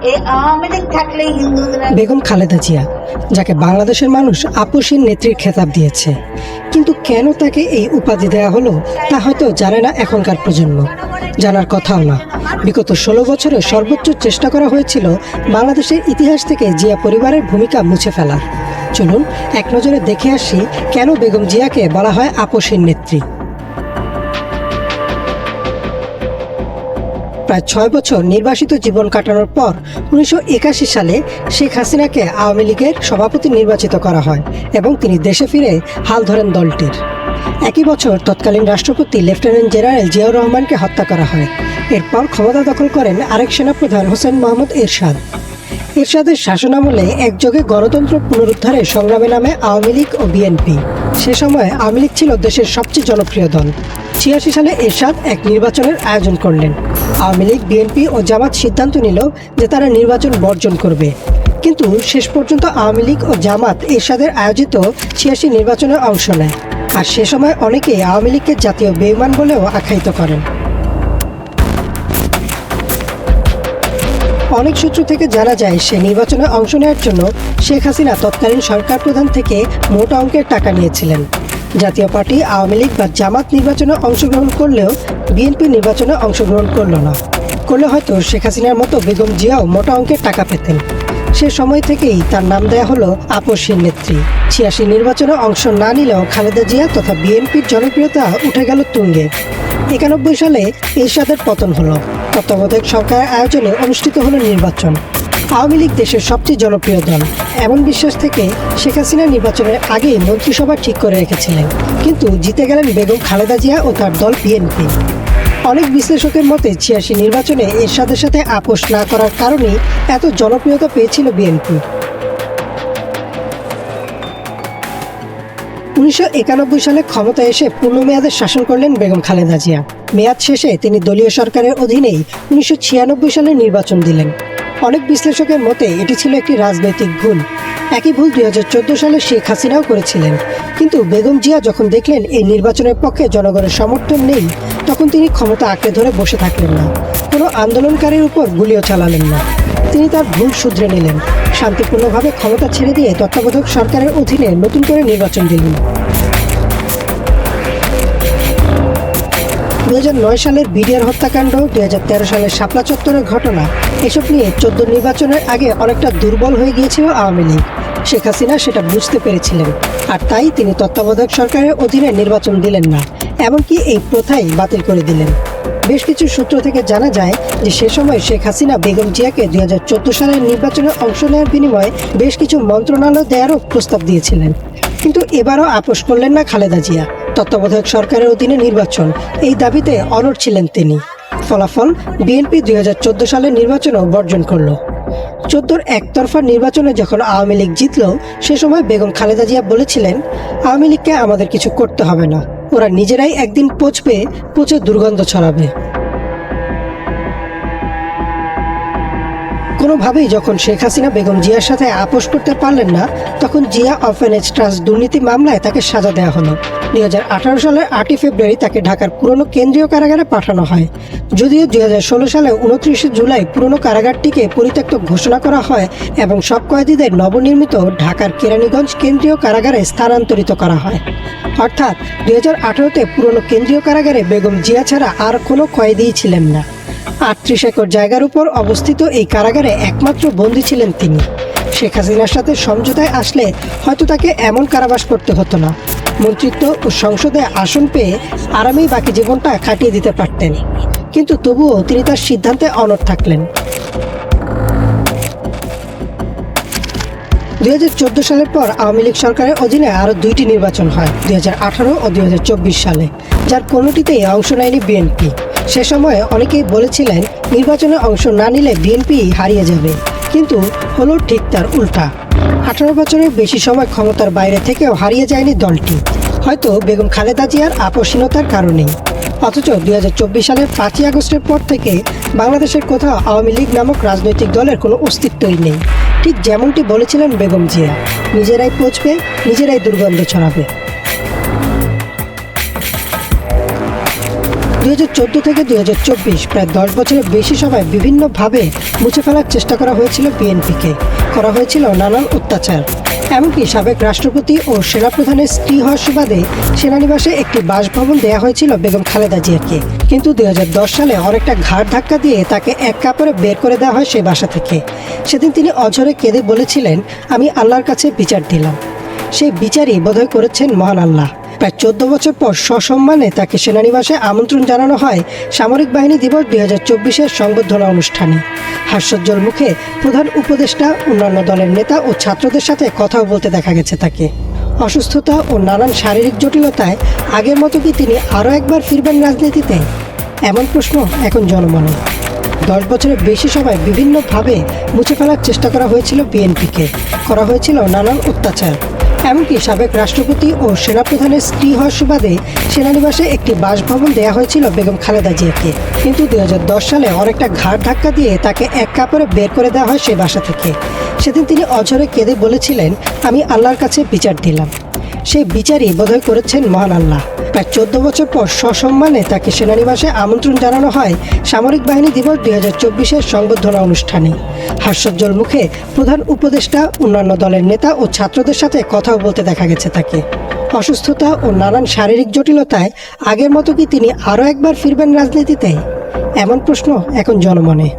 এই আওয়ামী লীগ থাকলেই হিন্দুরা। বেগম খালেদা জিয়া, যাকে বাংলাদেশের মানুষ আপসীর নেত্রীর খেতাব দিয়েছে, কিন্তু কেন তাকে এই উপাধি দেওয়া হলো তা হয়তো জানে না এখনকার প্রজন্ম, জানার কথাও না। বিগত 16 বছরে সর্বোচ্চ চেষ্টা করা হয়েছিল বাংলাদেশের ইতিহাস থেকে জিয়া পরিবারের ভূমিকা মুছে ফেলার। চলুন এক নজরে দেখে আসি কেন বেগম জিয়াকে বলা হয় আপসীর নেত্রী। প্রায় 6 বছর নির্বাসিত জীবন কাটানোর পর 1981 সালে শেখ হাসিনাকে আওয়ামী লীগের সভাপতি নির্বাচিত করা হয় এবং তিনি দেশে ফিরে হাল ধরেন দলটির। একই বছর তৎকালীন রাষ্ট্রপতি লেফটেন্যান্ট জেনারেল জিয়াউর রহমানকে হত্যা করা হয়। এরপর ক্ষমতা দখল করেন আরেক সেনাপ্রধান হোসেন মোহাম্মদ এরশাদ। এরশাদের শাসনামলে একযোগে গণতন্ত্র পুনরুদ্ধারের সংগ্রামে নামে আওয়ামী লীগ ও বিএনপি। সে সময় আওয়ামী লীগ ছিল দেশের সবচেয়ে জনপ্রিয় দল। 86 সালে এরশাদ এক নির্বাচনের আয়োজন করলেন। আওয়ামী লীগ, বিএনপি ও জামাত সিদ্ধান্ত নিল যে তারা নির্বাচন বর্জন করবে, কিন্তু শেষ পর্যন্ত আওয়ামী লীগ ও জামাত এরশাদের আয়োজিত 86 নির্বাচনে অংশ নেয়। আর সে সময় অনেকেই আওয়ামী লীগকে জাতীয় বেঈমান বলেও আখ্যায়িত করেন। অনেক সূত্র থেকে জানা যায় সে নির্বাচনে অংশ নেওয়ার জন্য শেখ হাসিনা তৎকালীন সরকার প্রধান থেকে মোটা অঙ্কের টাকা নিয়েছিলেন। জাতীয় পার্টি আওয়ামী লীগ বা জামাত নির্বাচনে অংশগ্রহণ করলেও বিএনপি নির্বাচনে অংশগ্রহণ করল না। করলে হয়তো শেখ হাসিনার মতো বেগম জিয়াও মোটা অঙ্কের টাকা পেতেন। সে সময় থেকেই তার নাম দেয়া হলো আপসীর নেত্রী। 86 নির্বাচনে অংশ না নিলেও খালেদা জিয়া তথা বিএনপির জনপ্রিয়তা উঠে গেল তুঙ্গে। 91 সালে এরশাদের পতন হলো। তত্ত্বাবধায়ক সরকারের আয়োজনে অনুষ্ঠিত হলো নির্বাচন। আওয়ামী লীগ দেশের সবচেয়ে জনপ্রিয় দল, এমন বিশ্বাস থেকে শেখ হাসিনা নির্বাচনের আগেই মন্ত্রিসভা ঠিক করে রেখেছিলেন, কিন্তু জিতে গেলেন বেগম খালেদা জিয়া ও তার দল বিএনপি। অনেক বিশ্লেষকের মতে 86 নির্বাচনে এরশাদের সাথে আপোষ না করার কারণেই এত জনপ্রিয়তা পেয়েছিল বিএনপি। 1991 সালে ক্ষমতায় এসে পূর্ণ মেয়াদে শাসন করলেন বেগম খালেদা জিয়া। মেয়াদ শেষে তিনি দলীয় সরকারের অধীনেই 1996 সালে নির্বাচন দিলেন। অনেক বিশ্লেষকের মতে এটি ছিল একটি রাজনৈতিক ভুল। একই ভুল 2014 সালে শেখ হাসিনাও করেছিলেন। কিন্তু বেগম জিয়া যখন দেখলেন এই নির্বাচনের পক্ষে জনগণের সমর্থন নেই, তখন তিনি ক্ষমতা আঁকড়ে ধরে বসে থাকলেন না, কোনো আন্দোলনকারীর উপর গুলিও চালালেন না। তিনি তার ভুল শুধরে নিলেন, শান্তিপূর্ণভাবে ক্ষমতা ছেড়ে দিয়ে তত্ত্বাবধায়ক সরকারের অধীনে নতুন করে নির্বাচন দিলেন। 2009 সালের বিডিআর হত্যাকাণ্ড, 2013 সালের শাপলা চত্বরের ঘটনা, এসব নিয়ে 14 নির্বাচনের আগে অনেকটা দুর্বল হয়ে গিয়েছিল আওয়ামী লীগ। শেখ হাসিনা সেটা বুঝতে পেরেছিলেন, আর তাই তিনি তত্ত্বাবধায়ক সরকারের অধীনে নির্বাচন দিলেন না, এমনকি এই প্রথাই বাতিল করে দিলেন। বেশ কিছু সূত্র থেকে জানা যায় যে সে সময় শেখ হাসিনা বেগম জিয়াকে 2014 সালের নির্বাচনে অংশ নেওয়ার বিনিময়ে বেশ কিছু মন্ত্রণালয় দেওয়ারও প্রস্তাব দিয়েছিলেন। কিন্তু এবারও আপোষ করলেন না খালেদা জিয়া। তত্ত্বাবধায়ক সরকারের অধীনে নির্বাচন, এই দাবিতে অনড় ছিলেন তিনি। ফলাফল, বিএনপি 2014 সালের নির্বাচনও বর্জন করল। 14 একতরফা নির্বাচনে যখন আওয়ামী লীগ জিতল, সে সময় বেগম খালেদা জিয়া বলেছিলেন, আওয়ামী লীগকে আমাদের কিছু করতে হবে না, ওরা নিজেরাই একদিন পচে দুর্গন্ধ ছড়াবে। কোনোভাবেই যখন শেখ হাসিনা বেগম জিয়ার সাথে আপোষ করতে পারলেন না, তখন জিয়া অরফানেজ ট্রাস্ট দুর্নীতি মামলায় তাকে সাজা দেওয়া হলো। 2018 সালের 8 ফেব্রুয়ারি তাকে ঢাকার পুরনো কেন্দ্রীয় কারাগারে পাঠানো হয়। যদিও 2016 সালে 29 জুলাই পুরনো কারাগারটিকে পরিত্যক্ত ঘোষণা করা হয় এবং সব কয়েদিদের নবনির্মিত ঢাকার কেরানীগঞ্জ কেন্দ্রীয় কারাগারে স্থানান্তরিত করা হয়। অর্থাৎ 2018-তে পুরনো কেন্দ্রীয় কারাগারে বেগম জিয়া ছাড়া আর কোনো কয়েদিই ছিলেন না। 38 একর জায়গার উপর অবস্থিত এই কারাগারে একমাত্র বন্দী ছিলেন তিনি। শেখ হাসিনার সাথে সমঝোতায় আসলে হয়তো তাকে এমন কারাবাস করতে হতো না। মন্ত্রিত্ব ও সংসদে আসন পেয়ে আরামেই বাকি জীবনটা কাটিয়ে দিতে পারতেন, কিন্তু তবুও তিনি তার সিদ্ধান্তে অনড় থাকলেন। 2014 সালের পর আওয়ামী লীগ সরকারের অধীনে আরও 2টি নির্বাচন হয়, 2018 ও 2024 সালে, যার কোনোটিতেই অংশ নেয়নি বিএনপি। সে সময়ে অনেকেই বলেছিলেন নির্বাচনে অংশ না নিলে বিএনপি হারিয়ে যাবে, কিন্তু হলো ঠিক তার উল্টা। 18 বছরের বেশি সময় ক্ষমতার বাইরে থেকেও হারিয়ে যায়নি দলটি, হয়তো বেগম খালেদা জিয়ার আপোষহীনতার কারণেই। অথচ 2024 সালের 5ই আগস্টের পর থেকে বাংলাদেশের কোথাও আওয়ামী লীগ নামক রাজনৈতিক দলের কোনো অস্তিত্বই নেই। ঠিক যেমনটি বলেছিলেন বেগম জিয়া, নিজেরাই পচবে, নিজেরাই দুর্গন্ধ ছড়াবে। 2014 থেকে 2024 প্রায় 10 বছরের বেশি সময় বিভিন্নভাবে মুছে ফেলার চেষ্টা করা হয়েছিল বিএনপিকে, করা হয়েছিল নানান অত্যাচার। এমনকি সাবেক রাষ্ট্রপতি ও সেনাপ্রধানের স্ত্রী হওয়ার সুবাদে সেনানিবাসে একটি বাসভবন দেওয়া হয়েছিল বেগম খালেদা জিয়াকে। কিন্তু 2010 সালে অনেকটা ঘাড় ধাক্কা দিয়ে তাকে এক কাপড়ে বের করে দেওয়া হয় সেই বাসা থেকে। সেদিন তিনি অঝরে কেঁদে বলেছিলেন, আমি আল্লাহর কাছে বিচার দিলাম। সেই বিচারই বোধহয় করেছেন মহান আল্লাহ। প্রায় 14 বছর পর সসম্মানে তাকে সেনানিবাসে আমন্ত্রণ জানানো হয় সামরিক বাহিনী দিবস 2024-এর সংবর্ধনা অনুষ্ঠানে। হাস্যোজ্জ্বল মুখে প্রধান উপদেষ্টা, অন্যান্য দলের নেতা ও ছাত্রদের সাথে কথাও বলতে দেখা গেছে তাকে। অসুস্থতা ও নানান শারীরিক জটিলতায় আগের মতো কি তিনি আরও একবার ফিরবেন রাজনীতিতে? এমন প্রশ্ন এখন জনমনে। 10 বছরের বেশি সময় বিভিন্নভাবে মুছে ফেলার চেষ্টা করা হয়েছিল বিএনপিকে, করা হয়েছিল নানান অত্যাচার। এমনকি সাবেক রাষ্ট্রপতি ও সেনাপ্রধানের স্ত্রী হওয়ার সুবাদে সেনানিবাসে একটি বাসভবন দেওয়া হয়েছিল বেগম খালেদা জিয়াকে। কিন্তু 2010 সালে অনেকটা ঘাড় ধাক্কা দিয়ে তাকে এক কাপড়ে বের করে দেওয়া হয় সেই বাসা থেকে। সেদিন তিনি অঝরে কেঁদে বলেছিলেন, আমি আল্লাহর কাছে বিচার দিলাম। সেই বিচারই বোধহয় করেছেন মহান আল্লাহ। প্রায় 14 বছর পর সসম্মানে তাকে সেনানিবাসে আমন্ত্রণ জানানো হয় সামরিক বাহিনী দিবস 2024-এর সংবর্ধনা অনুষ্ঠানে। হাস্যোজ্জ্বল মুখে প্রধান উপদেষ্টা, অন্যান্য দলের নেতা ও ছাত্রদের সাথে কথাও বলতে দেখা গেছে তাকে। অসুস্থতা ও নানান শারীরিক জটিলতায় আগের মতো কি তিনি আরও একবার ফিরবেন রাজনীতিতে? এমন প্রশ্ন এখন জনমনে।